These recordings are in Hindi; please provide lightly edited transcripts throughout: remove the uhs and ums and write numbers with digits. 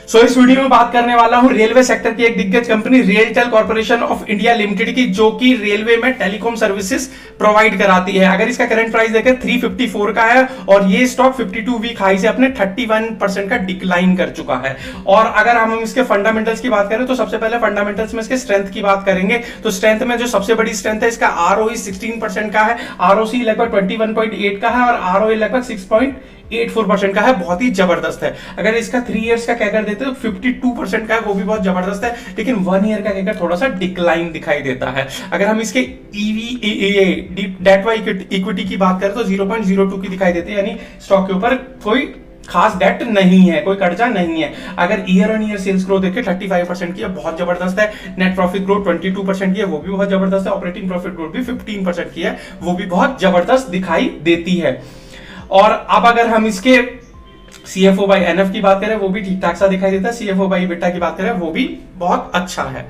इस वीडियो में बात करने वाला हूं रेलवे सेक्टर की एक दिग्गज company RailTel corporation of India limited की, जो कि रेलवे में टेलीकॉम सर्विसेज प्रोवाइड कराती है। अगर इसका करंट प्राइस देखें 354 का है और ये स्टॉक 52 वीक हाई से अपने 31% का डिक्लाइन कर चुका है। और अगर हम इसके फंडामेंटल्स की बात करें तो सबसे पहले फंडामेंटल्स में इसके स्ट्रेंथ की बात करेंगे तो स्ट्रेंथ में जो सबसे बड़ी स्ट्रेंथ है इसका ROE 16% का है, ROC लगभग 21.8 का है और ROA लगभग 6.84% का है। बहुत ही जबरदस्त है। अगर इसका 3 इयर्स का कैगर देते तो 52% का है, वो भी बहुत जबरदस्त है। लेकिन 1 ईयर का कैगर थोड़ा सा डिक्लाइन दिखाई देता है। अगर हम इसके डेट बाय इक्विटी की बात करें तो 0.02 की दिखाई देती है, यानी स्टॉक के ऊपर कोई खास डेट नहीं है, कोई कर्जा नहीं है। अगर year on year sales growth देखें 35% की है, बहुत जबरदस्त है। नेट प्रॉफिट ग्रोथ 22% की है, वो भी बहुत जबरदस्त है। ऑपरेटिंग प्रॉफिट ग्रोथ भी 15% की है, वो भी बहुत जबरदस्त दिखाई देती है। और अब अगर हम इसके CFO by NF की बात करें वो भी ठीक ठाक सा दिखाई देता है। CFO by EBITDA की बात करें वो भी बहुत अच्छा है।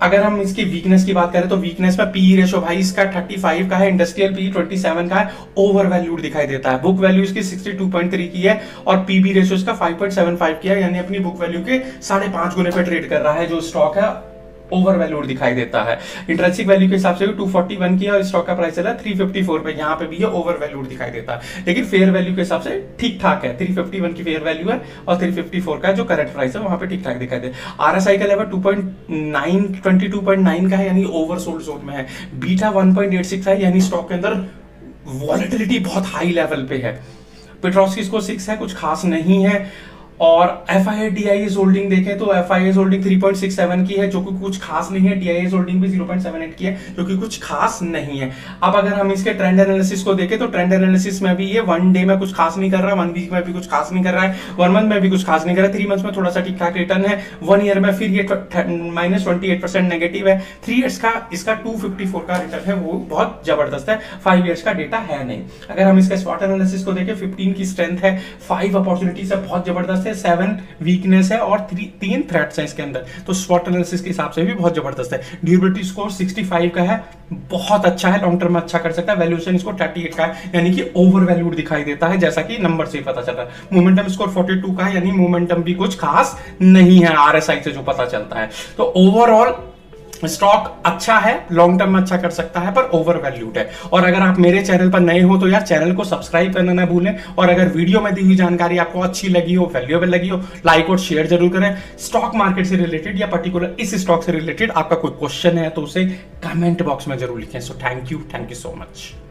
अगर हम इसकी वीकनेस की बात करें तो वीकनेस में PE रेशो भाई इसका 35 का है, इंडस्ट्रियल PE 27 का है, ओवर वैल्यूड दिखाई देता है। बुक वैल्यू इसकी 62.3 की है और PB रेशो इसका 5.75 की है, यानी अपनी बुक वैल्यू के 5.5 गुने पे ट्रेड कर रहा है। जो स्टॉक है ओवर वैल्यूड दिखाई देता है। इंट्रिंसिक वैल्यू के हिसाब से भी 241 की है और स्टॉक का प्राइस चला 354 पे, यहाँ पे भी ये ओवर वैल्यूड दिखाई देता है। लेकिन फेयर वैल्यू के हिसाब से ठीक ठाक है। 351 की फेयर वैल्यू है और 354 का जो करंट प्राइस है वहां पे ठीक ठाक दिखाई दे। RSI का लेवल 22.9 का है, यानी ओवरसोल्ड जोन में है। बीटा 1.86 है, यानी स्टॉक के अंदर वॉलेटिलिटी बहुत हाई लेवल पे है। पेट्रोस्की स्कोर 6 है, कुछ खास नहीं है। और FIS होल्डिंग देखें तो FIS होल्डिंग 3.67 की है, जो कि कुछ खास नहीं है। DIS होल्डिंग भी 0.78 की है, जो कि कुछ खास नहीं है। अब अगर हम इसके ट्रेंड एनालिसिस को देखें तो ट्रेंड एनालिसिस में भी ये 1 डे में कुछ खास नहीं कर रहा, 1 वीक में भी कुछ खास नहीं कर रहा है, 1 मंथ में भी कुछ खास नहीं कर रहा है, 3 मंथ में थोड़ा सा ठीक ठाक रिटर्न है, 1 ईयर में फिर ये -28% नेगेटिव है। 3 इयर्स का इसका 254 का रिटर्न है, वो बहुत जबरदस्त है। 5 इयर्स का डेटा है नहीं। अगर हम इसका SWOT एनालिसिस को देखें 15 की स्ट्रेंथ है, 5 अपॉर्चुनिटीज है, बहुत जबरदस्त है, 7 वीकनेस है और 3 थ्रेट्स है इसके अंदर। तो SWOT एनालिसिस के हिसाब से भी बहुत जबरदस्त है। ड्यूरेबिलिटी स्कोर 65 का है, बहुत अच्छा है, लॉन्ग टर्म में अच्छा कर सकता है। वैल्यूएशन स्कोर 38 का है, यानी कि ओवर वैल्यूड दिखाई देता है, जैसा कि नंबर से ही पता चल रहा है। मोमेंटम स्कोर 42 का है, यानी मोमेंटम भी कुछ खास नहीं है RSI से जो पता चलता है। तो ओवरऑल स्टॉक अच्छा है, लॉन्ग टर्म में अच्छा कर सकता है, पर ओवर वैल्यूड है। और अगर आप मेरे चैनल पर नए हो तो यार चैनल को सब्सक्राइब करना ना भूलें। और अगर वीडियो में दी हुई जानकारी आपको अच्छी लगी हो, वैल्यूएबल लगी हो, लाइक और शेयर जरूर करें। स्टॉक मार्केट से रिलेटेड या पर्टिकुलर इस स्टॉक से रिलेटेड आपका कोई क्वेश्चन है तो उसे कमेंट बॉक्स में जरूर लिखें। So thank you so much.